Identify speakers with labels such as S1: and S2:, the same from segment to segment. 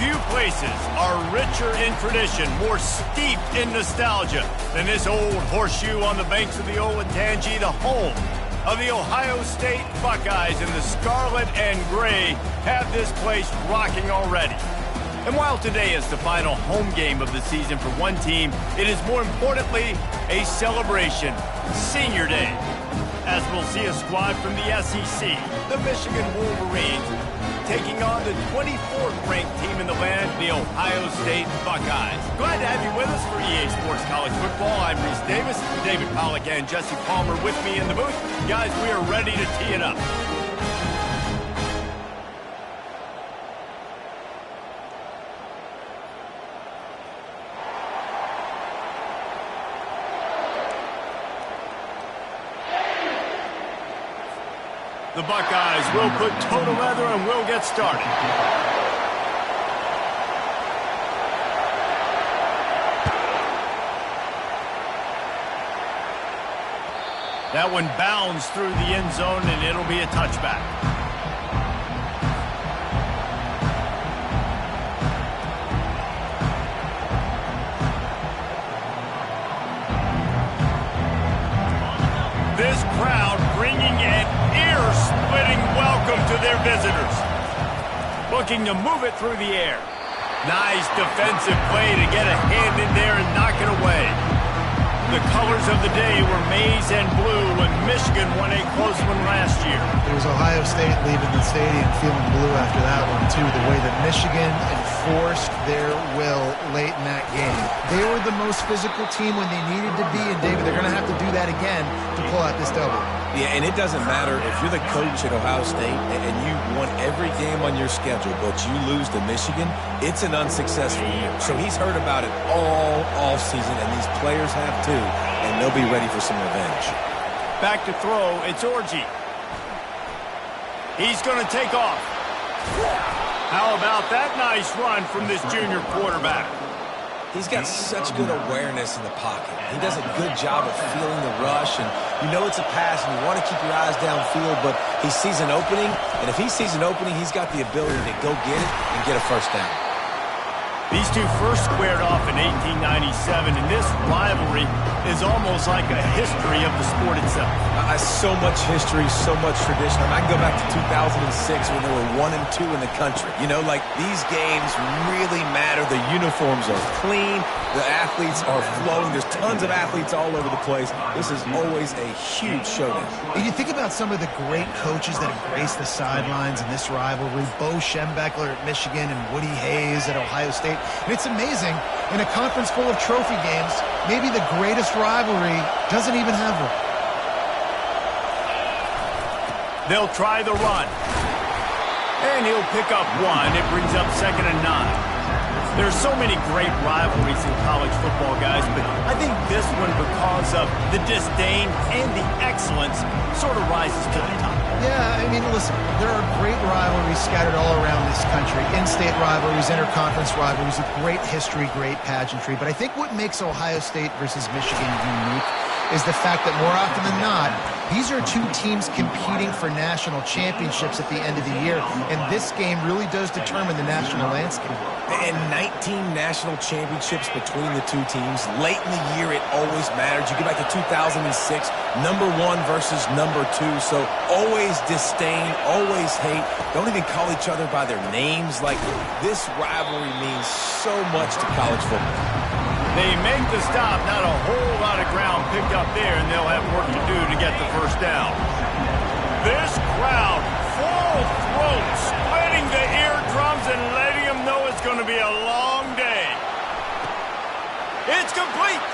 S1: Few places are richer in tradition, more steeped in nostalgia than this old horseshoe on the banks of the Olentangy, the home of the Ohio State Buckeyes, and the scarlet and gray have this place rocking already. And while today is the final home game of the season for one team, it is more importantly a celebration, Senior Day, as we'll see a squad from the SEC, the Michigan Wolverines, taking on the 24th-ranked team in the land, the Ohio State Buckeyes. Glad to have you with us for EA Sports College Football. I'm Reese Davis, David Pollack and Jesse Palmer with me in the booth. Guys, we are ready to tee it up. The Buckeyes will put toe to leather and will get started. That one bounds through the end zone, and it'll be a touchback. This crowd bringing an ear-splitting welcome to their visitors. Looking to move it through the air. Nice defensive play to get a hand in there and knock it away. The colors of the day were maize and blue when Michigan won a close one last year.
S2: It was Ohio State leaving the stadium feeling blue after that one, too. The way that Michigan enforced their will late in that game. They were the most physical team when they needed to be, and David, they're going to have to do that again to pull out this W.
S3: Yeah, and it doesn't matter if you're the coach at Ohio State and you won every game on your schedule, but you lose to Michigan, it's an unsuccessful year. So he's heard about it all offseason, and these players have too, and they'll be ready for some revenge.
S1: Back to throw, it's Orji. He's going to take off. How about that nice run from this junior quarterback?
S3: He's got such good awareness in the pocket. He does a good job of feeling the rush, and you know it's a pass, and you want to keep your eyes downfield, but he sees an opening, and if he sees an opening, he's got the ability to go get it and get a first down.
S1: These two first squared off in 1897, and this rivalry is almost like a history of the sport itself.
S3: So much history, so much tradition. I can go back to 2006 when there were 1 and 2 in the country. You know, like, these games really matter. The uniforms are clean. The athletes are flowing. There's tons of athletes all over the place. This is always a huge showdown.
S2: And you think about some of the great coaches that have graced the sidelines in this rivalry. Bo Schembechler at Michigan and Woody Hayes at Ohio State. And it's amazing, in a conference full of trophy games, maybe the greatest rivalry doesn't even have one.
S1: They'll try the run. And he'll pick up one. It brings up 2nd and 9. There's so many great rivalries in college football, guys, but I think this one, because of the disdain and the excellence, sort of rises to the top.
S2: Yeah, I mean, listen, there are great rivalries scattered all around this country. In-state rivalries, interconference rivalries with great history, great pageantry. But I think what makes Ohio State versus Michigan unique is the fact that more often than not, these are two teams competing for national championships at the end of the year, and this game really does determine the national landscape.
S3: And 19 national championships between the two teams. Late in the year, it always mattered. You go back to 2006, number 1 versus number 2, so always disdain, always hate. Don't even call each other by their names. Like, this rivalry means so much to college football.
S1: They make the stop, not a whole lot of ground picked up there, and they'll have work to do to get the first down. This crowd, full throat, splitting the eardrums and letting them know it's going to be a long day. It's complete,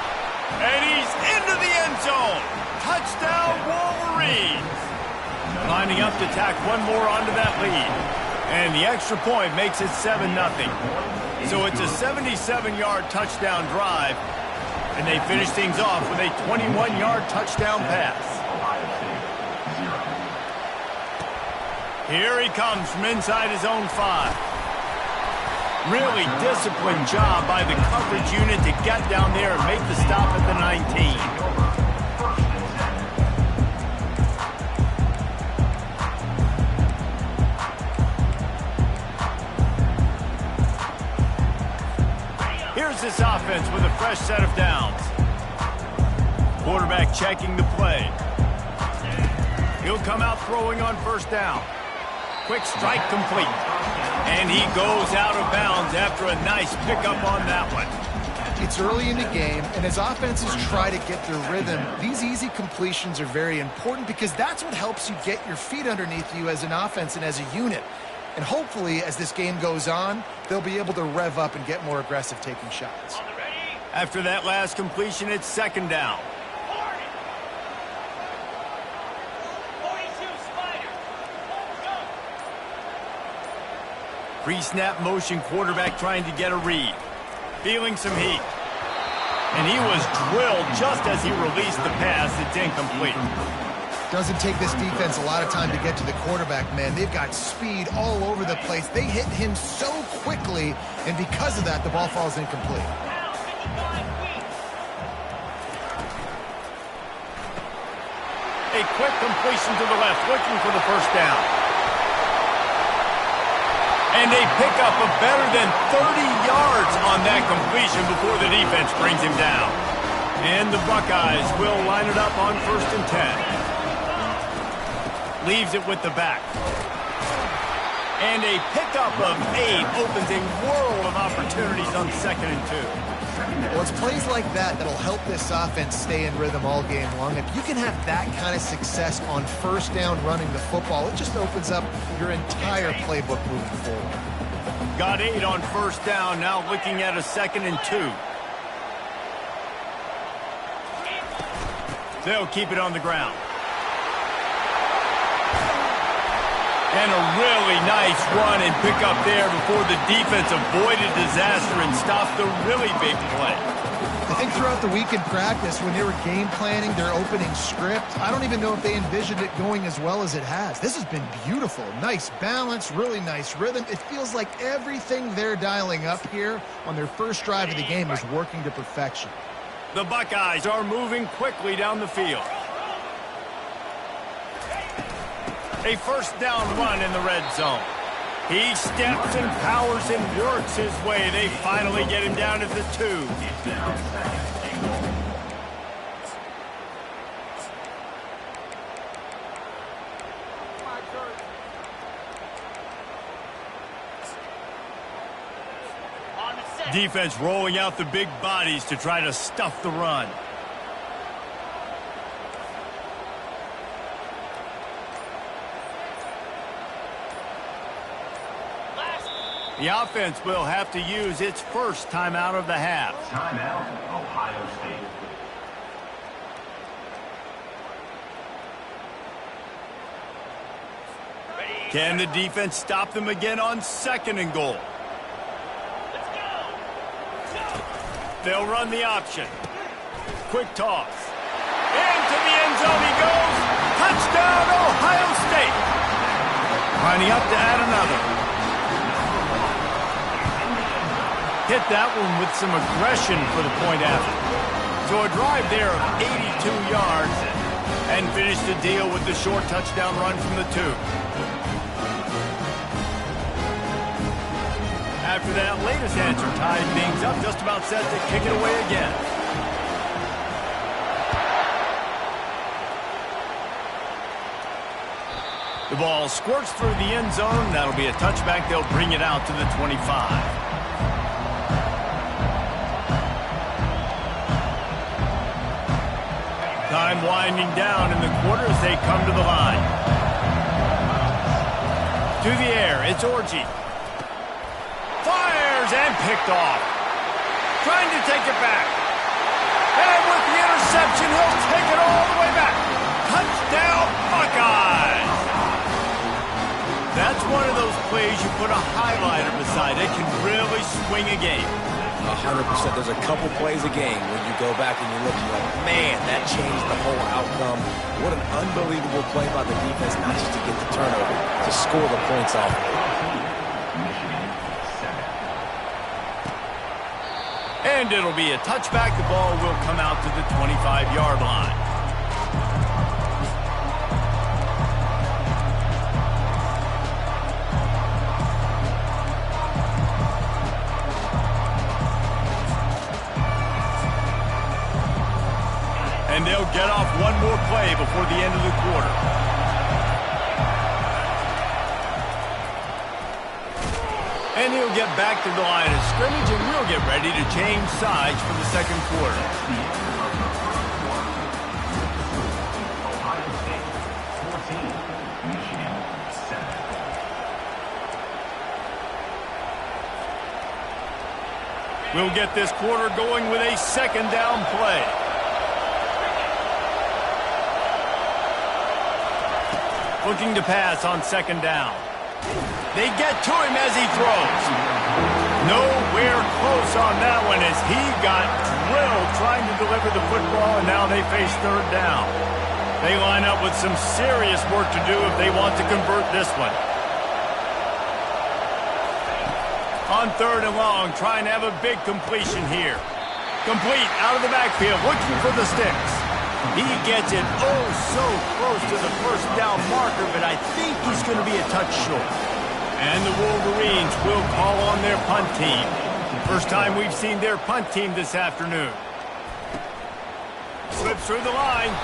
S1: and he's into the end zone. Touchdown, Wolverines. Lining up to tack one more onto that lead. And the extra point makes it 7-0. So it's a 77-yard touchdown drive, and they finish things off with a 21-yard touchdown pass. Here he comes from inside his own 5. Really disciplined job by the coverage unit to get down there and make the stop at the 19. this offense with a fresh set of downs. Quarterback checking the play. He'll come out throwing on first down. Quick strike complete. And he goes out of bounds after a nice pickup on that one.
S2: It's early in the game, and as offenses try to get their rhythm, these easy completions are very important because that's what helps you get your feet underneath you as an offense and as a unit. And hopefully, as this game goes on, they'll be able to rev up and get more aggressive taking shots.
S1: After that last completion, it's second down. Pre-snap motion quarterback trying to get a read. Feeling some heat. And he was drilled just as he released the pass. It's incomplete.
S2: Doesn't take this defense a lot of time to get to the quarterback, man. They've got speed all over the place. They hit him so quickly, and because of that, the ball falls incomplete.
S1: A quick completion to the left, looking for the first down. And they pick up a better than 30 yards on that completion before the defense brings him down. And the Buckeyes will line it up on 1st and 10. Leaves it with the back. And a pickup of 8 opens a world of opportunities on 2nd and 2.
S2: Well, it's plays like that that'll help this offense stay in rhythm all game long. If you can have that kind of success on first down running the football, it just opens up your entire playbook moving forward.
S1: Got 8 on first down, now looking at a 2nd and 2. They'll keep it on the ground. And a really nice run and pick up there before the defense avoided disaster and stopped the really big play.
S2: I think throughout the week in practice, when they were game planning their opening script, I don't even know if they envisioned it going as well as it has. This has been beautiful. Nice balance, really nice rhythm. It feels like everything they're dialing up here on their first drive of the game is working to perfection.
S1: The Buckeyes are moving quickly down the field. A first down run in the red zone. He steps and powers and works his way. They finally get him down at the 2. Defense rolling out the big bodies to try to stuff the run. The offense will have to use its first timeout of the half.
S4: Timeout, Ohio State.
S1: Can the defense stop them again on 2nd and goal? They'll run the option. Quick toss. Into the end zone he goes. Touchdown, Ohio State. Lining up to add another. Hit that one with some aggression for the point after. So a drive there of 82 yards and finished the deal with the short touchdown run from the 2. After that latest answer tied things up, just about set to kick it away again. The ball squirts through the end zone. That'll be a touchback. They'll bring it out to the 25. Time winding down in the quarter as they come to the line. To the air, it's Orji. Fires and picked off. Trying to take it back. And with the interception, he'll take it all the way back. Touchdown, Buckeyes! That's one of those plays you put a highlighter beside. It can really swing a game.
S3: 100%. There's a couple plays a game when you go back and you look, you're like, man, that changed the whole outcome. What an unbelievable play by the defense, not just to get the turnover, to score the points off.
S1: And it'll be a touchback. The ball will come out to the 25-yard line. get off one more play before the end of the quarter. And he'll get back to the line of scrimmage, and we'll get ready to change sides for the second quarter.
S4: Ohio State 14, Michigan 7.
S1: We'll get this quarter going with a second down play. Looking to pass on second down. They get to him as he throws. Nowhere close on that one as he got drilled trying to deliver the football, and now they face third down. They line up with some serious work to do if they want to convert this one. On third and long, trying to have a big completion here. Complete out of the backfield, looking for the sticks. He gets it oh so close to the first down marker, but I think he's going to be a touch short. And the Wolverines will call on their punt team. First time we've seen their punt team this afternoon. Slips through the line.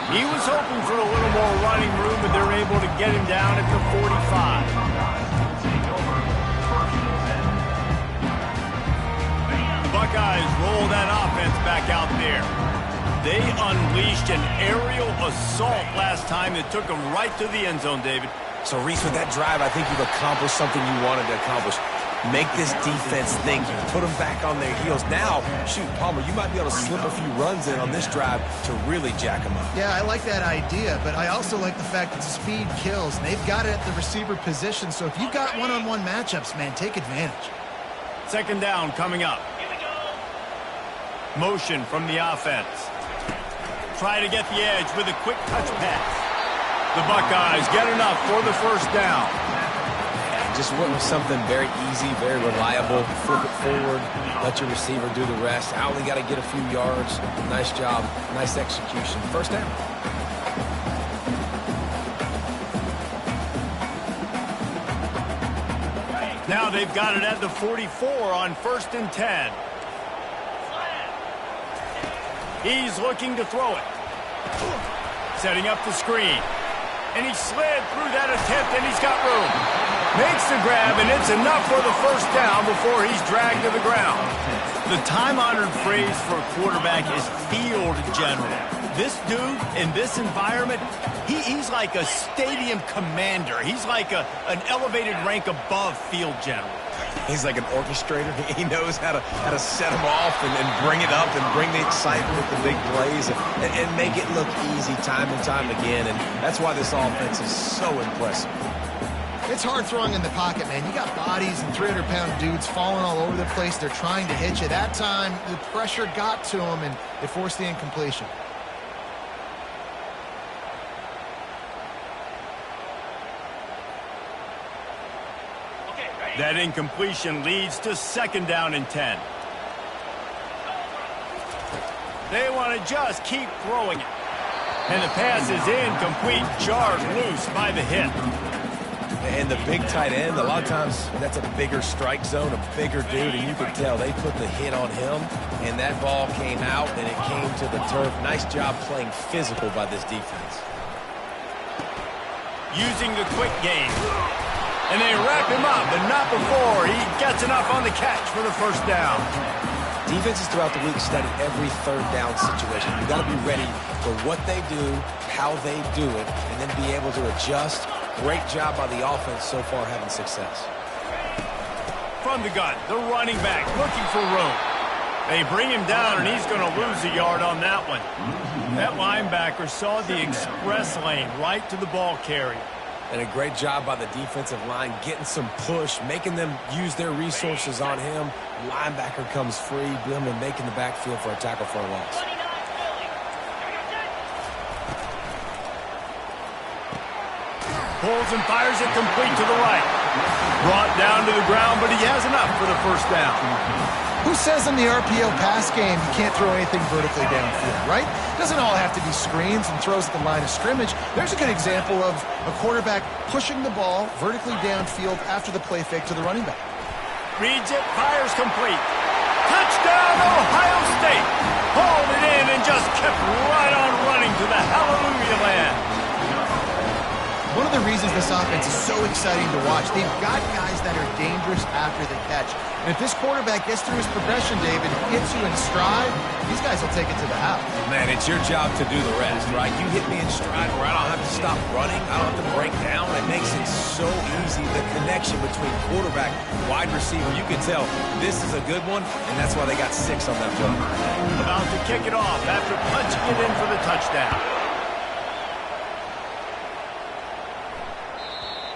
S1: He was hoping for a little more running room, but they're able to get him down at the 45. The Buckeyes roll that offense back out there. They unleashed an aerial assault last time that took them right to the end zone, David.
S3: So, Reese, with that drive, I think you've accomplished something you wanted to accomplish. Make this defense think. Put them back on their heels. Now, shoot, Palmer, you might be able to slip a few runs in on this drive to really jack them up.
S2: Yeah, I like that idea, but I also like the fact that speed kills. And they've got it at the receiver position, so if you've got one-on-one matchups, man, take advantage.
S1: Second down coming up. Motion from the offense. Try to get the edge with a quick touch pass. The Buckeyes get enough for the first down.
S3: Just went with something very easy, very reliable. Flip it forward, let your receiver do the rest. I only got to get a few yards. Nice job, nice execution. First down.
S1: Now they've got it at the 44 on 1st and 10. He's looking to throw it. Setting up the screen. And he slid through that attempt, and he's got room. Makes the grab, and it's enough for the first down before he's dragged to the ground. The time-honored phrase for a quarterback is field general. This dude, in this environment, he's like a stadium commander. He's like an elevated rank above field general.
S3: He's like an orchestrator. He knows how to set them off and bring it up and bring the excitement with the big plays and make it look easy time and time again. And that's why this offense is so impressive.
S2: It's hard throwing in the pocket, man. You got bodies and 300-pound dudes falling all over the place. They're trying to hit you. That time, the pressure got to him, and it forced the incompletion.
S1: That incompletion leads to second down and 10. They want to just keep throwing it. And the pass is incomplete, jarred loose by the hit.
S3: And the big tight end, a lot of times that's a bigger strike zone, a bigger dude, and you can tell they put the hit on him, and that ball came out, and it came to the turf. Nice job playing physical by this defense.
S1: Using the quick game. And they wrap him up, but not before he gets enough on the catch for the first down.
S3: Defenses throughout the week study every third down situation. You've got to be ready for what they do, how they do it, and then be able to adjust. Great job by the offense so far having success.
S1: From the gun, the running back looking for room. They bring him down, and he's going to lose a yard on that one. That linebacker saw the express lane right to the ball carrier.
S3: And a great job by the defensive line, getting some push, making them use their resources on him. Linebacker comes free, boom, and making the backfield for a tackle for a loss.
S1: Pulls and fires it complete to the right. Brought down to the ground, but he has enough for the first down.
S2: Who says in the RPO pass game you can't throw anything vertically downfield, right? It doesn't all have to be screens and throws at the line of scrimmage. There's a good example of a quarterback pushing the ball vertically downfield after the play fake to the running back.
S1: Reads it, fires complete. Touchdown, Ohio State! Hauled it in and just kept right on running to the hallelujah land.
S2: One of the reasons this offense is so exciting to watch, they've got guys that are dangerous after the catch. And if this quarterback gets through his progression, David, hits you in stride, these guys will take it to the house.
S3: Man, it's your job to do the rest, right? You hit me in stride where I don't have to stop running. I don't have to break down. It makes it so easy. The connection between quarterback, wide receiver, you can tell this is a good one, and that's why they got 6 on that play.
S1: About to kick it off after punching it in for the touchdown.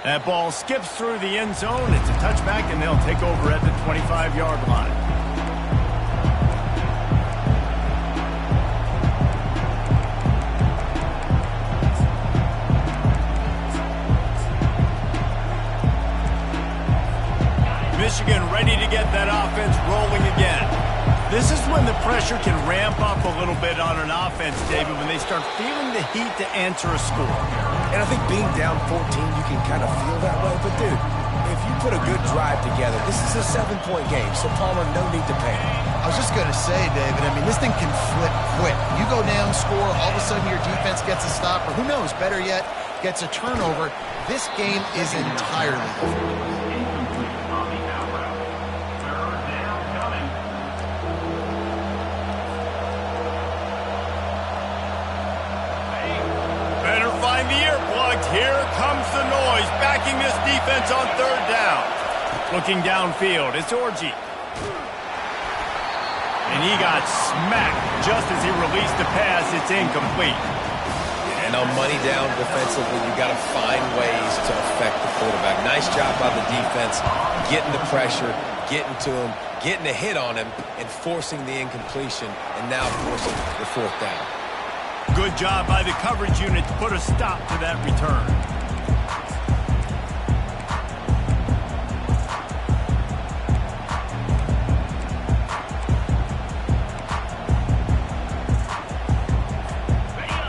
S1: That ball skips through the end zone. It's a touchback, and they'll take over at the 25-yard line. Michigan ready to get that offense rolling again. This is when the pressure can ramp up a little bit on an offense, David, when they start feeling the heat to answer a score.
S3: And I think being down 14, you can kind of feel that way. But, dude, if you put a good drive together, this is a 7-point game, so Palmer, no need to panic.
S2: I was just going to say, David, I mean, this thing can flip quick. You go down, score, all of a sudden your defense gets a stop, or who knows, better yet, gets a turnover. This game is entirely different.
S1: Here comes the noise, backing this defense on 3rd down. Looking downfield, it's Orji. And he got smacked just as he released the pass. It's incomplete.
S3: And on money down defensively, you got to find ways to affect the quarterback. Nice job by the defense, getting the pressure, getting to him, getting a hit on him, and forcing the incompletion, and now forcing the 4th down.
S1: Good job by the coverage unit to put a stop to that return.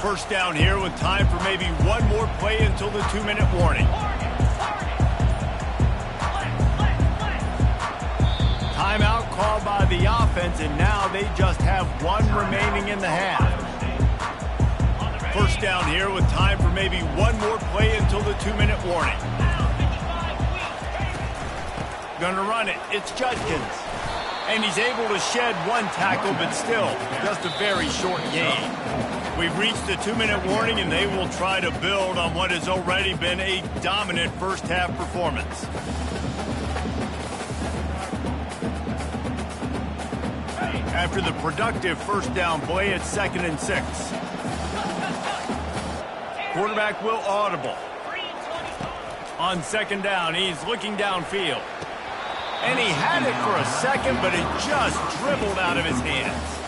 S1: First down here with time for maybe one more play until the 2-minute warning. Timeout called by the offense, and now they just have one remaining in the half. First down here with time for maybe one more play until the 2-minute warning. Gonna run it. It's Judkins. And he's able to shed one tackle, but still, just a very short gain. We've reached the 2-minute warning, and they will try to build on what has already been a dominant first-half performance. After the productive first down play, it's 2nd and 6. Quarterback will audible. On 2nd down, he's looking downfield. And he had it for a second, but it just dribbled out of his hands.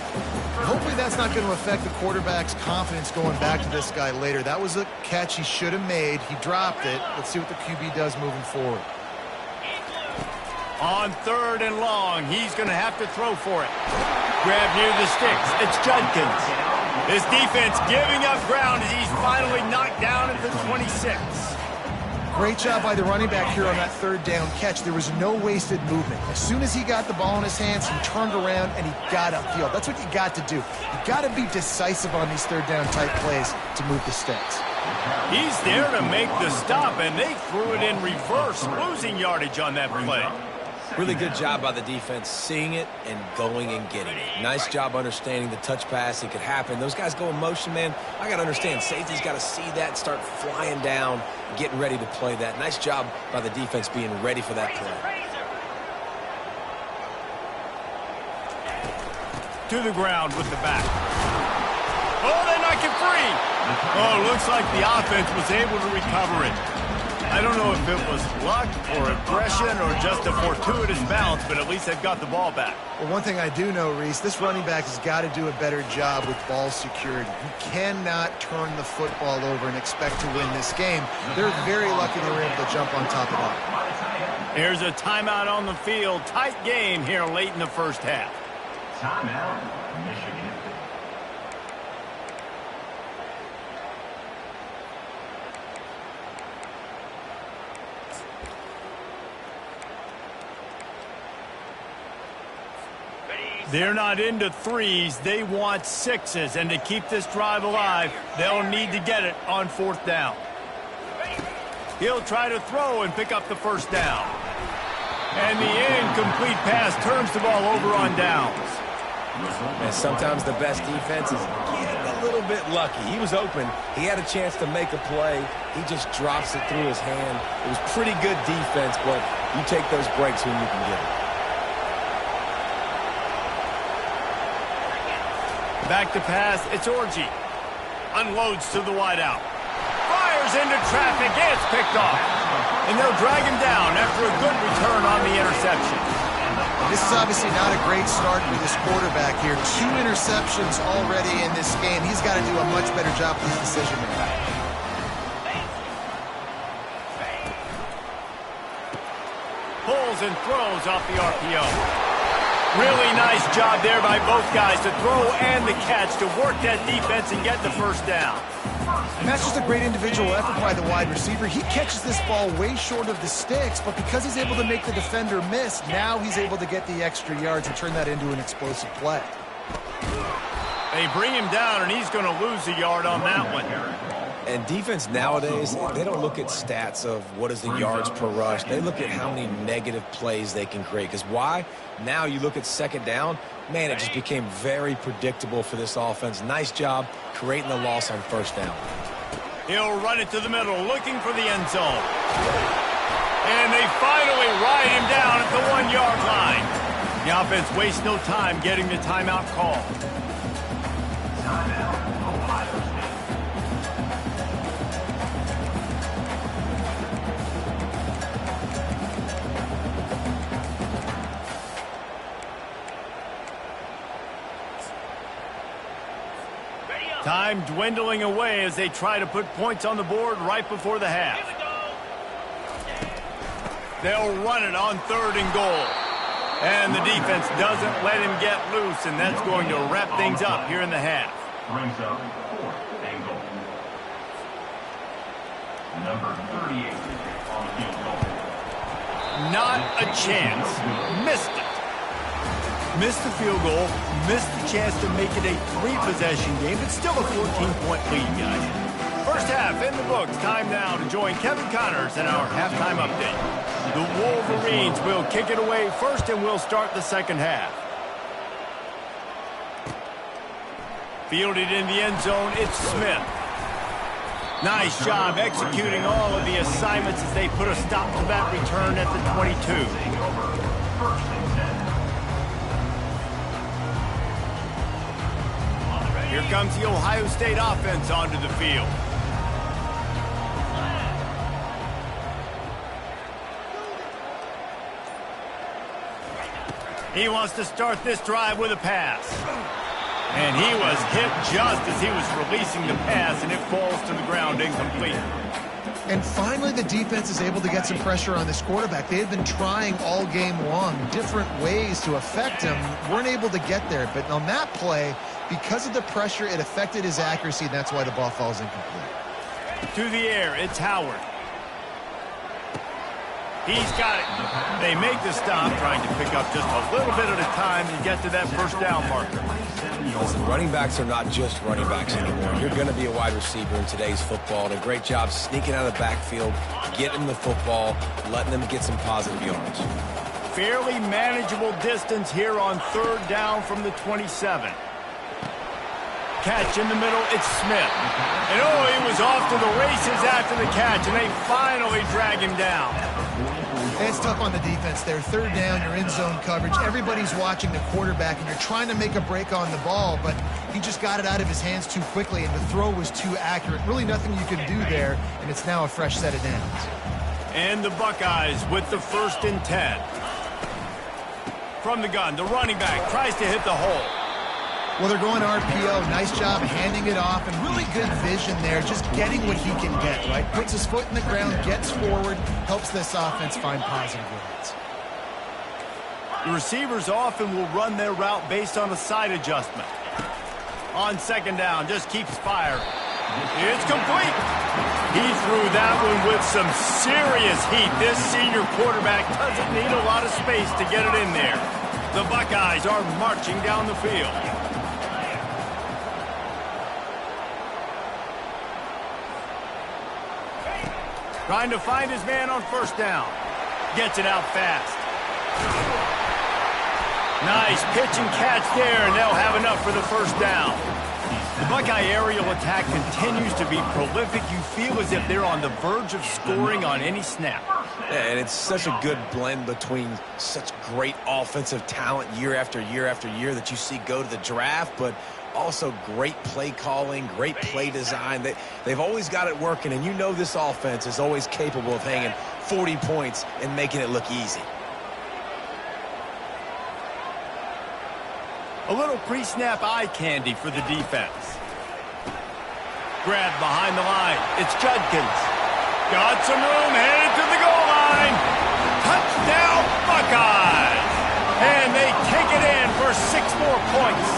S2: Hopefully that's not going to affect the quarterback's confidence going back to this guy later. That was a catch he should have made. He dropped it. Let's see what the QB does moving forward.
S1: On 3rd and long, he's going to have to throw for it. Grab near the sticks. It's Judkins. His defense giving up ground as he's finally knocked down at the 26.
S2: Great job by the running back here on that 3rd down catch. There was no wasted movement. As soon as he got the ball in his hands, he turned around and he got upfield. That's what you got to do. You got to be decisive on these 3rd down type plays to move the sticks.
S1: He's there to make the stop, and they threw it in reverse, losing yardage on that play.
S3: Really good job by the defense, seeing it and going and getting it. Nice job understanding the touch pass. It could happen. Those guys go in motion, man. I got to understand, safety's got to see that and start flying down, getting ready to play that. Nice job by the defense being ready for that play.
S1: To the ground with the back. Oh, they knock it free. Oh, looks like the offense was able to recover it. I don't know if it was luck or aggression or just a fortuitous bounce, but at least they've got the ball back.
S2: Well, one thing I do know, Reese, this running back has got to do a better job with ball security. You cannot turn the football over and expect to win this game. They're very lucky they were able to jump on top of that.
S1: Here's a timeout on the field. Tight game here late in the first half.
S4: Timeout, Michigan.
S1: They're not into threes. They want sixes. And to keep this drive alive, they'll need to get it on 4th down. He'll try to throw and pick up the 1st down. And the incomplete pass turns the ball over on downs.
S3: And sometimes the best defense is getting a little bit lucky. He was open. He had a chance to make a play. He just drops it through his hand. It was pretty good defense, but you take those breaks when you can get it.
S1: Back to pass. It's Orji. Unloads to the wideout. Fires into traffic. It's picked off. And they'll drag him down after a good return on the interception.
S2: This is obviously not a great start for this quarterback here. 2 interceptions already in this game. He's got to do a much better job with his decision making.
S1: Pulls and throws off the RPO. Really nice job there by both guys to throw and the catch to work that defense and get the 1st down.
S2: And that's just a great individual effort by the wide receiver. He catches this ball way short of the sticks, but because he's able to make the defender miss, now he's able to get the extra yards and turn that into an explosive play.
S1: They bring him down, and he's going to lose a yard on that one.
S3: And defense nowadays, they don't look at stats of what is the yards per rush. They look at how many negative plays they can create. Because why? Now you look at 2nd down, man, it just became very predictable for this offense. Nice job creating the loss on 1st down.
S1: He'll run it to the middle, looking for the end zone. And they finally ride him down at the 1-yard line. The offense wastes no time getting the timeout call.
S4: Timeout, Ohio State.
S1: Time dwindling away as they try to put points on the board right before the half. They'll run it on 3rd and goal. And the defense doesn't let him get loose, and that's going to wrap things up here in the half.
S4: Brings up 4th and goal. Number 38 on field goal.
S1: Not a chance. Missed it. Missed the field goal, missed the chance to make it a 3-possession game. It's still a 14-point lead, guys. 1st half in the books. Time now to join Kevin Connors in our halftime update. The Wolverines will kick it away first, and we'll start the 2nd half. Fielded in the end zone, it's Smith. Nice job executing all of the assignments as they put a stop to that return at the 22. Here comes the Ohio State offense onto the field. He wants to start this drive with a pass. And he was hit just as he was releasing the pass, and it falls to the ground incomplete.
S2: And finally, the defense is able to get some pressure on this quarterback. They had been trying all game long different ways to affect him. Weren't able to get there. But on that play, because of the pressure, it affected his accuracy, and that's why the ball falls incomplete.
S1: To the air, it's Howard. He's got it. They make the stop, trying to pick up just a little bit at a time to get to that 1st down marker.
S3: Listen, running backs are not just running backs anymore. You're going to be a wide receiver in today's football. And a great job sneaking out of the backfield, getting the football, letting them get some positive yards.
S1: Fairly manageable distance here on 3rd down from the 27. Catch in the middle, it's Smith. And oh, he was off to the races after the catch, and they finally drag him down.
S2: It's tough on the defense there. 3rd down, you're in zone coverage. Everybody's watching the quarterback, and you're trying to make a break on the ball, but he just got it out of his hands too quickly, and the throw was too accurate. Really nothing you can do there, and it's now a fresh set of downs.
S1: And the Buckeyes with the 1st and 10. From the gun, the running back tries to hit the hole.
S2: Well, they're going RPO. Nice job handing it off, and really good vision there, just getting what he can get, right? Puts his foot in the ground, gets forward, helps this offense find positive yards.
S1: The receivers often will run their route based on a side adjustment. On 2nd down, just keeps firing. It's complete. He threw that one with some serious heat. This senior quarterback doesn't need a lot of space to get it in there. The Buckeyes are marching down the field. Trying to find his man on first down. Gets it out fast. Nice pitch and catch there, and they'll have enough for the first down. The Buckeye aerial attack continues to be prolific. You feel as if they're on the verge of scoring on any snap.
S3: Yeah, and it's such a good blend between such great offensive talent year after year after year that you see go to the draft, but also great play calling, great play design. They've always got it working, and you know this offense is always capable of hanging 40 points and making it look easy.
S1: A little pre-snap eye candy for the defense. Grabbed behind the line. It's Judkins. Got some room, headed to the goal line. Touchdown, Buckeyes! And they take it in for 6 more points.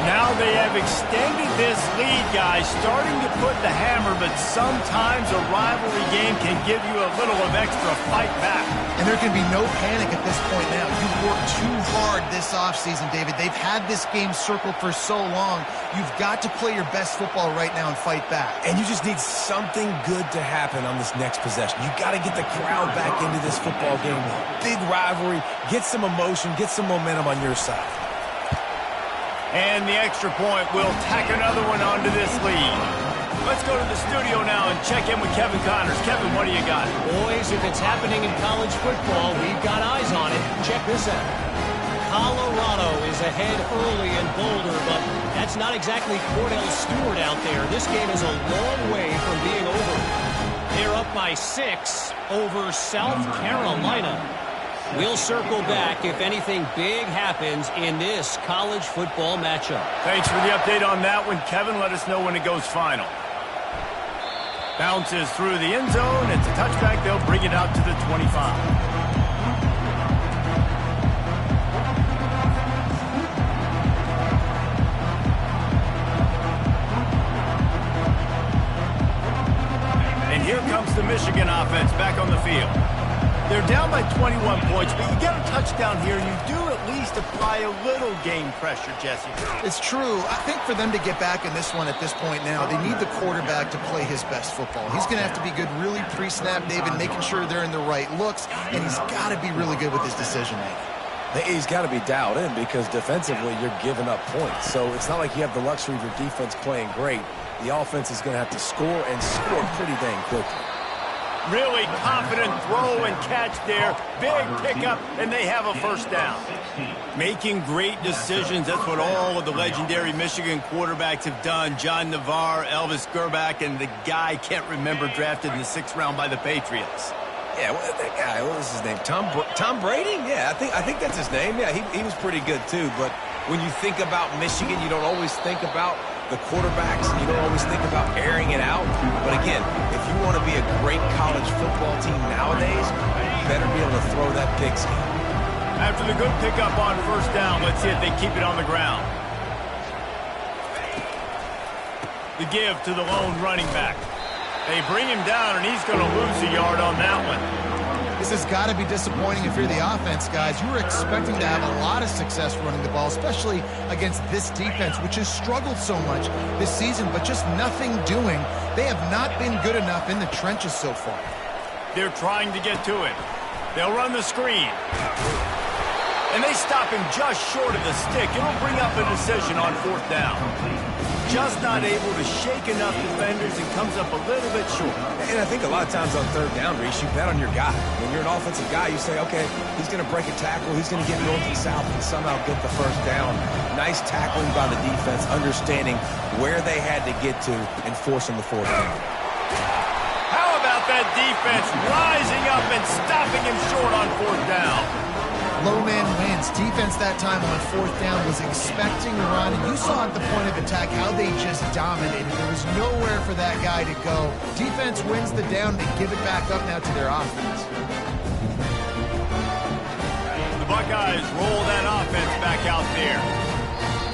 S1: Now they have extended this lead, guys, starting to put the hammer, but sometimes a rivalry game can give you a little of extra fight back.
S2: And there can be no panic at this point now. You've worked too hard this offseason, David. They've had this game circled for so long. You've got to play your best football right now and fight back.
S3: And you just need something good to happen on this next possession. You got to get the crowd back into this football game. Big rivalry. Get some emotion. Get some momentum on your side.
S1: And the extra point will tack another one onto this lead. Let's go to the studio now and check in with Kevin Connors. Kevin, what do you got?
S5: Boys, if it's happening in college football, we've got eyes on it. Check this out. Colorado is ahead early in Boulder, but that's not exactly Cordell Stewart out there. This game is a long way from being over. They're up by 6 over South Carolina. We'll circle back if anything big happens in this college football matchup.
S1: Thanks for the update on that one, Kevin. Let us know when it goes final. Bounces through the end zone. It's a touchback. They'll bring it out to the 25. And here comes the Michigan offense back on the field. They're down by 21 points, but you get a touchdown here, you do at least apply a little game pressure, Jesse.
S2: It's true. I think for them to get back in this one at this point now, they need the quarterback to play his best football. He's going to have to be good really pre-snap, David, making sure they're in the right looks, and he's got to be really good with his decision-making.
S3: He's got to be dialed in because defensively you're giving up points. So it's not like you have the luxury of your defense playing great. The offense is going to have to score and score pretty dang quickly.
S1: Really confident throw and catch there. Big pickup, and they have a first down. Making great decisions. That's what all of the legendary Michigan quarterbacks have done. John Navarre, Elvis Gerbach, and the guy, can't remember, drafted in the 6th round by the Patriots.
S3: Yeah, well, that guy, what was his name? Tom Brady? Yeah, I think that's his name. Yeah, he was pretty good too. But when you think about Michigan, you don't always think about the quarterbacks, and you don't always think about airing it out. But again, if you want to be a great college football team nowadays, you better be able to throw that pigskin.
S1: After the good pickup on first down, let's see if they keep it on the ground. The give to the lone running back. They bring him down, and he's going to lose a yard on that one.
S2: This has got to be disappointing if you're the offense, guys. You were expecting to have a lot of success running the ball, especially against this defense, which has struggled so much this season, but just nothing doing. They have not been good enough in the trenches so far.
S1: They're trying to get to it. They'll run the screen. And they stop him just short of the stick. It'll bring up a decision on 4th down. Just not able to shake enough defenders and comes up a little bit short.
S3: And I think a lot of times on 3rd down, Reese, you bet on your guy. When you're an offensive guy, you say, okay, he's going to break a tackle, he's going to get north and south and somehow get the first down. Nice tackling by the defense, understanding where they had to get to and forcing the 4th down.
S1: How about that defense rising up and stopping him short on 4th down?
S2: Low man wins. Defense that time on 4th down was expecting to run, and you saw at the point of attack how they just dominated. There was nowhere for that guy to go. Defense wins the down. They give it back up now to their offense.
S1: The Buckeyes roll that offense back out there.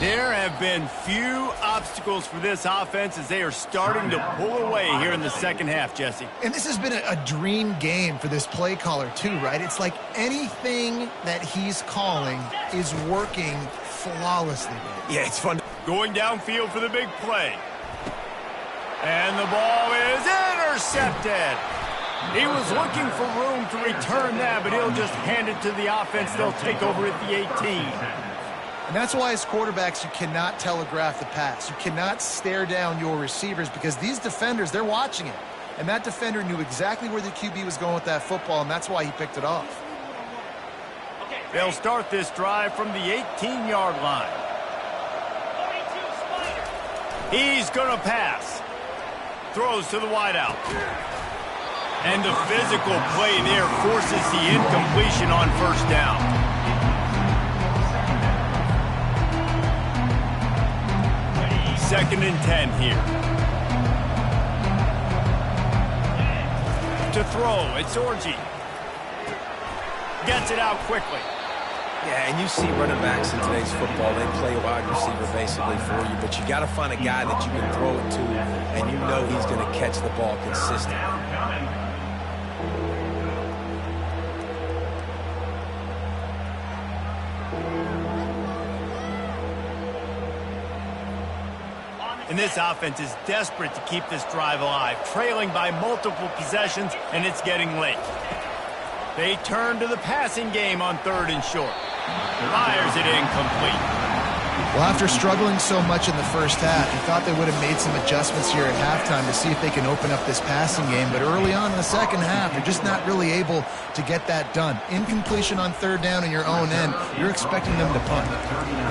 S1: There have been few obstacles for this offense as they are starting to pull away here in the second half, Jesse.
S2: And this has been a dream game for this play caller too, right? It's like anything that he's calling is working flawlessly.
S3: Yeah, it's fun.
S1: Going downfield for the big play. And the ball is intercepted. He was looking for room to return that, but he'll just hand it to the offense. They'll take over at the 18.
S2: And that's why as quarterbacks, you cannot telegraph the pass. You cannot stare down your receivers because these defenders, they're watching it. And that defender knew exactly where the QB was going with that football, and that's why he picked it off.
S1: They'll start this drive from the 18-yard line. He's going to pass. Throws to the wideout. And the physical play there forces the incompletion on first down. Second and 10 here. To throw, it's Orji. Gets it out quickly.
S3: Yeah, and you see running backs in today's football, they play wide receiver basically for you, but you got to find a guy that you can throw it to, and you know he's going to catch the ball consistently.
S1: And this offense is desperate to keep this drive alive, trailing by multiple possessions, and it's getting late. They turn to the passing game on third and short. Fires it incomplete.
S2: Well, after struggling so much in the first half, you thought they would have made some adjustments here at halftime to see if they can open up this passing game. But early on in the second half, they're just not really able to get that done. Incompletion on third down in your own end, you're expecting them to punt.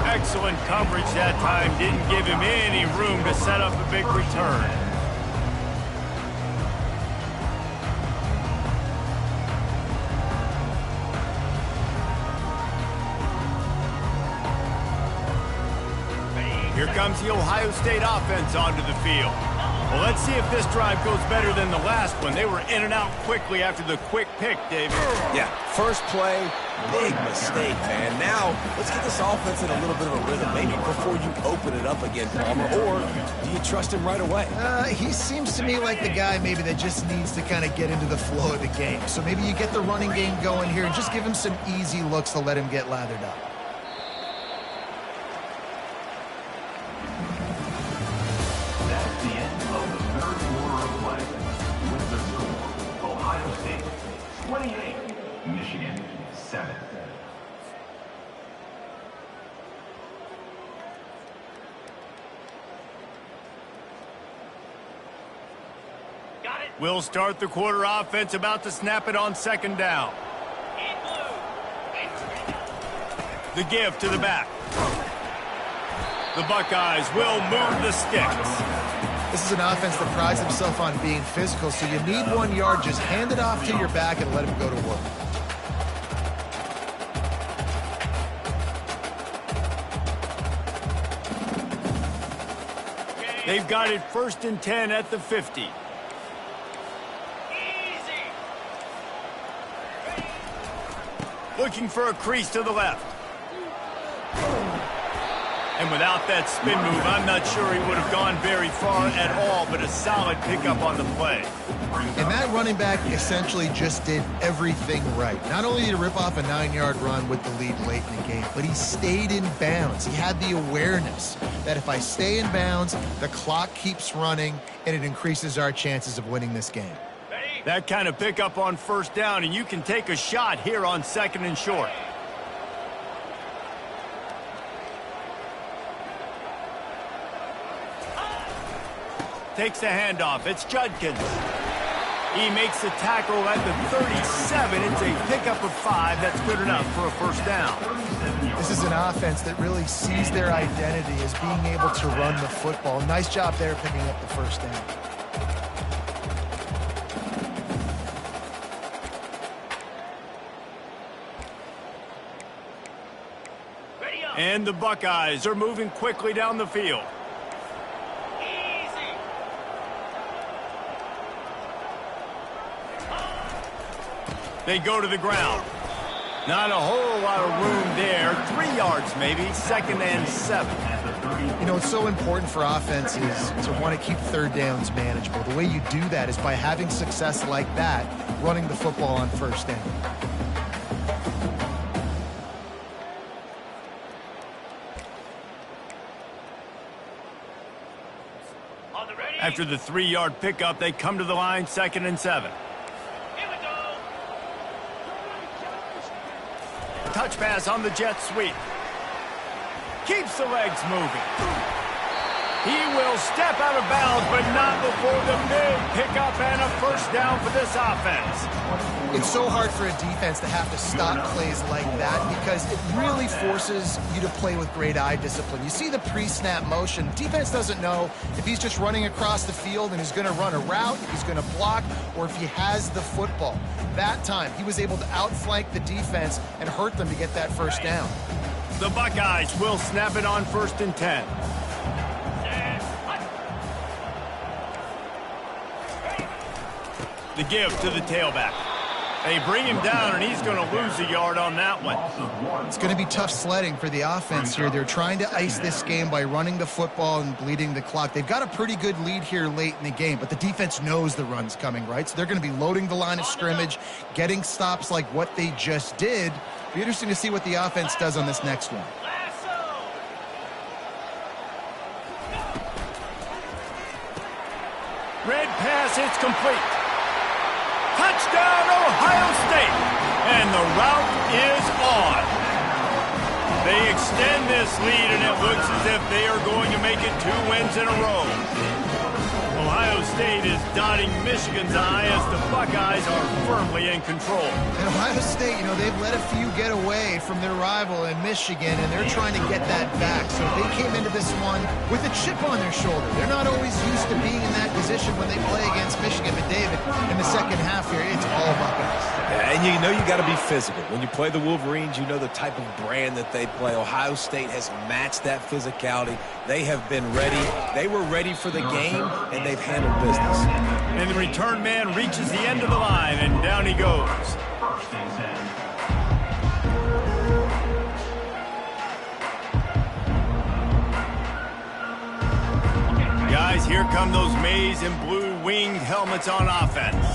S1: Excellent coverage that time. Didn't give him any room to set up a big return. Here comes the Ohio State offense onto the field. Well, let's see if this drive goes better than the last one. They were in and out quickly after the quick pick, David.
S3: Yeah, first play, big mistake, man. Now, let's get this offense in a little bit of a rhythm, maybe before you open it up again, Palmer. Or do you trust him right away?
S2: He seems to me like the guy maybe that just needs to kind of get into the flow of the game. So maybe you get the running game going here and just give him some easy looks to let him get lathered up.
S4: Michigan, 7.
S1: We'll start the quarter offense, about to snap it on second down. The give to the back. The Buckeyes will move the sticks.
S2: This is an offense that prides himself on being physical, so you need 1 yard. Just hand it off to your back and let him go to work.
S1: They've got it first and 10 at the 50. Looking for a crease to the left. And without that spin move, I'm not sure he would have gone very far at all, but a solid pickup on the play.
S2: And that running back essentially just did everything right. Not only did he rip off a 9-yard run with the lead late in the game, but he stayed in bounds. He had the awareness that if I stay in bounds, the clock keeps running, and it increases our chances of winning this game.
S1: That kind of pickup on first down, and you can take a shot here on second and short. Takes the handoff. It's Judkins. He makes the tackle at the 37. It's a pickup of 5. That's good enough for a first down.
S2: This is an offense that really sees their identity as being able to run the football. Nice job there picking up the first down.
S1: And the Buckeyes are moving quickly down the field. They go to the ground. Not a whole lot of room there. 3 yards maybe, 2nd and 7.
S2: You know, it's so important for offenses to want to keep third downs manageable. The way you do that is by having success like that, running the football on 1st down.
S1: After the 3-yard pickup, they come to the line, 2nd and 7. Touch pass on the jet sweep. Keeps the legs moving. He will step out of bounds, but not before the big pickup and a 1st down for this offense.
S2: It's so hard for a defense to have to stop plays like that because it really forces you to play with great eye discipline. You see the pre-snap motion. Defense doesn't know if he's just running across the field and he's going to run a route, if he's going to block, or if he has the football. That time, he was able to outflank the defense and hurt them to get that 1st down.
S1: The Buckeyes will snap it on 1st and 10. The give to the tailback. They bring him down, and he's going to lose a yard on that one.
S2: It's going to be tough sledding for the offense here. They're trying to ice this game by running the football and bleeding the clock. They've got a pretty good lead here late in the game, but the defense knows the run's coming, right? So they're going to be loading the line of scrimmage, getting stops like what they just did. It'll be interesting to see what the offense does on this next one.
S1: Red pass, it's complete. Touchdown, Ohio State. And the route is on. They extend this lead, and it looks as if they are going to make it 2 wins in a row. Ohio State is dotting Michigan's eye as the Buckeyes are firmly in control.
S2: And Ohio State, you know, they've let a few get away from their rival in Michigan, and they're trying to get that back. So they came into this one with a chip on their shoulder. They're not always used to being in that position when they play against Michigan. But David, in the 2nd half here, it's all Buckeyes.
S3: Yeah, and you know you got to be physical. When you play the Wolverines, you know the type of brand that they play. Ohio State has matched that physicality. They have been ready. They were ready for the game, and they've handled business.
S1: And the return man reaches the end of the line, and down he goes.
S4: 1st and 10.
S1: Guys, here come those maize and blue winged helmets on offense.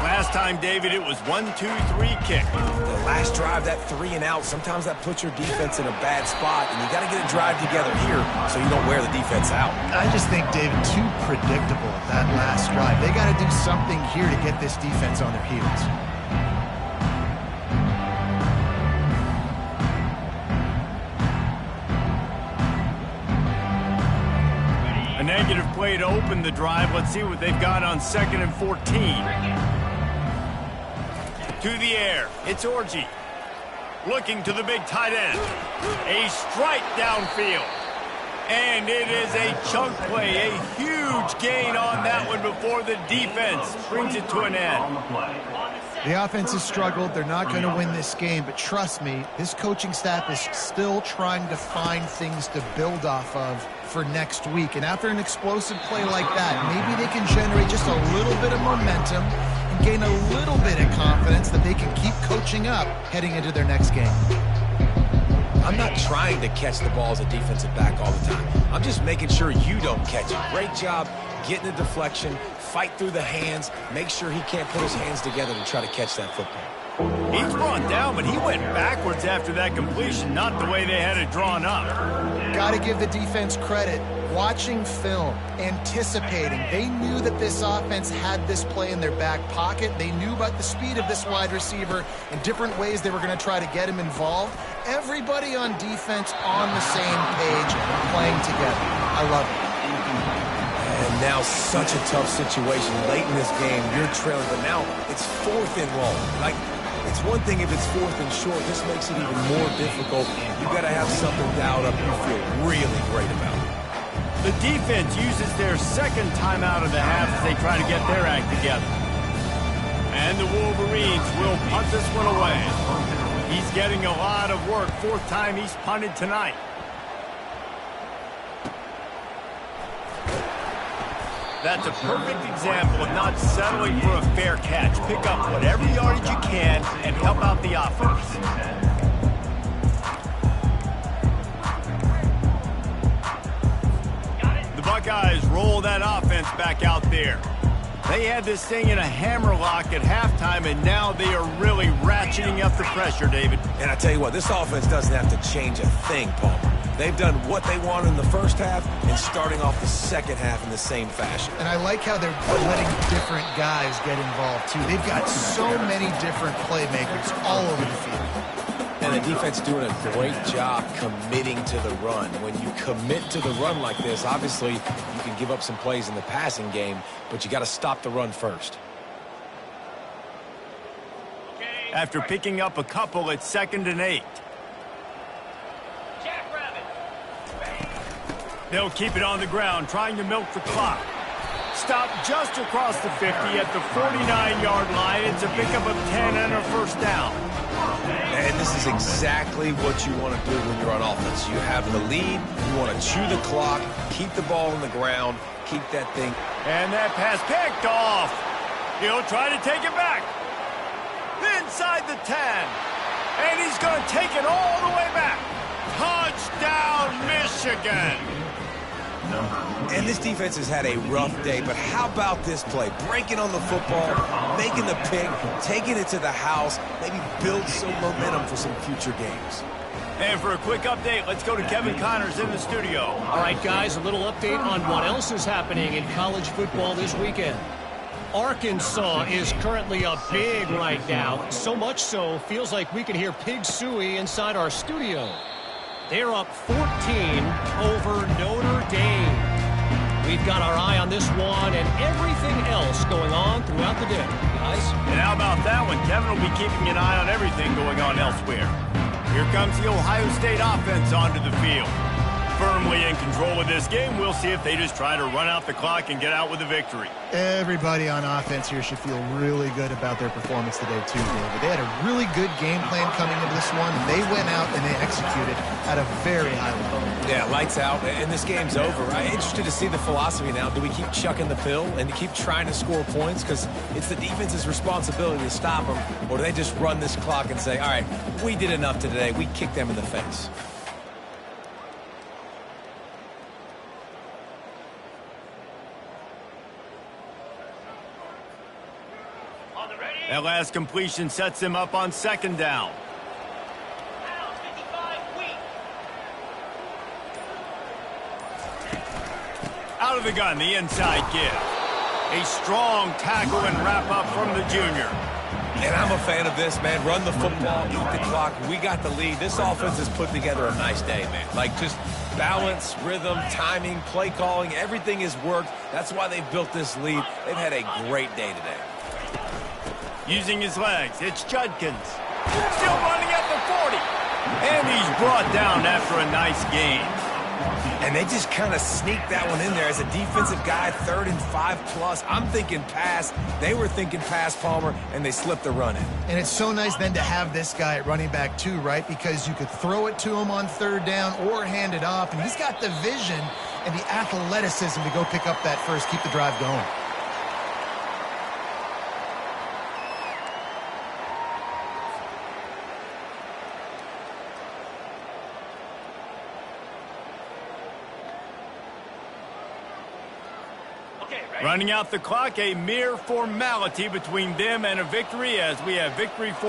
S1: Last time, David, it was 1-2-3 kick.
S3: The last drive, that 3 and out, sometimes that puts your defense in a bad spot, and you got to get a drive together here so you don't wear the defense out.
S2: I just think, David, too predictable that last drive. They got to do something here to get this defense on their heels.
S1: A negative play to open the drive. Let's see what they've got on 2nd and 14. To the air, it's Orji. Looking to the big tight end. A strike downfield. And it is a chunk play, a huge gain on that one before the defense brings it to an end.
S2: The offense has struggled. They're not going to win this game, but trust me, this coaching staff is still trying to find things to build off of for next week. And after an explosive play like that, maybe they can generate just a little bit of momentum and gain a little bit of confidence that they can keep coaching up heading into their next game.
S3: I'm not trying to catch the ball as a defensive back all the time. I'm just making sure you don't catch it. Great job getting the deflection, fight through the hands, make sure he can't put his hands together to try to catch that football.
S1: He's brought down, but he went backwards after that completion, not the way they had it drawn up.
S2: Got to give the defense credit. Watching film, anticipating. They knew that this offense had this play in their back pocket. They knew about the speed of this wide receiver and different ways they were going to try to get him involved. Everybody on defense on the same page, playing together. I love it.
S3: And now such a tough situation. Late in this game, you're trailing, but now it's 4th and long. Like, it's one thing if it's 4th and short. This makes it even more difficult. You've got to have something dialed up you feel really great about.
S1: The defense uses their 2nd timeout of the half as they try to get their act together. And the Wolverines will punt this one away. He's getting a lot of work. 4th time he's punted tonight. That's a perfect example of not settling for a fair catch. Pick up whatever yardage you can and help out the offense. The Buckeyes roll that offense back out there. They had this thing in a hammerlock at halftime, and now they are really ratcheting up the pressure, David.
S3: And I tell you what, this offense doesn't have to change a thing, Palmer. They've done what they wanted in the first half and starting off the second half in the same fashion.
S2: And I like how they're letting different guys get involved, too. They've got so many different playmakers all over the field.
S3: And the defense doing a great job committing to the run. When you commit to the run like this, obviously you can give up some plays in the passing game, but you got to stop the run first.
S1: After picking up a couple, it's 2nd and 8. They'll keep it on the ground, trying to milk the clock. Stop just across the 50 at the 49-yard line. It's a pickup of 10 and a first down.
S3: And this is exactly what you want to do when you're on offense. You have the lead, you want to chew the clock, keep the ball on the ground, keep that thing.
S1: And that pass picked off. He'll try to take it back. Inside the 10. And he's going to take it all the way back. Touchdown, Michigan.
S3: And this defense has had a rough day, but how about this play? Breaking on the football, making the pick, taking it to the house, maybe build some momentum for some future games.
S1: And for a quick update, let's go to Kevin Connors in the studio.
S5: All right, guys, a little update on what else is happening in college football this weekend. Arkansas is currently up big right now. So much so, feels like we can hear Pig Suey inside our studio. They're up 14 over Notre Dame. We've got our eye on this one and everything else going on throughout the day, guys.
S1: And how about that one? Kevin will be keeping an eye on everything going on elsewhere. Here comes the Ohio State offense onto the field. Firmly in control of this game. We'll see if they just try to run out the clock and get out with a victory.
S2: Everybody on offense here should feel really good about their performance today, too, David. They had a really good game plan coming into this one, and they went out and they executed at a very high level.
S3: Yeah, lights out, and this game's over. I'm interested to see the philosophy now. Do we keep chucking the pill and keep trying to score points? Because it's the defense's responsibility to stop them, or do they just run this clock and say, all right, we did enough today. We kicked them in the face.
S1: That last completion sets them up on 2nd down. Out of the gun, the inside give. A strong tackle and wrap up from the junior.
S3: And I'm a fan of this, man. Run the football, eat the clock. We got the lead. This offense has put together a nice day, man. Like just balance, rhythm, timing, play calling, everything has worked. That's why they've built this lead. They've had a great day today.
S1: Using his legs, it's Judkins. Still running at the 40. And he's brought down after a nice gain.
S3: And they just kind of sneaked that one in there as a defensive guy, 3rd and 5+. I'm thinking pass. They were thinking pass, Palmer, and they slipped the run in.
S2: And it's so nice then to have this guy at running back too, right? Because you could throw it to him on 3rd down or hand it off. And he's got the vision and the athleticism to go pick up that first, keep the drive going.
S1: Running out the clock, a mere formality between them and a victory as we have victory for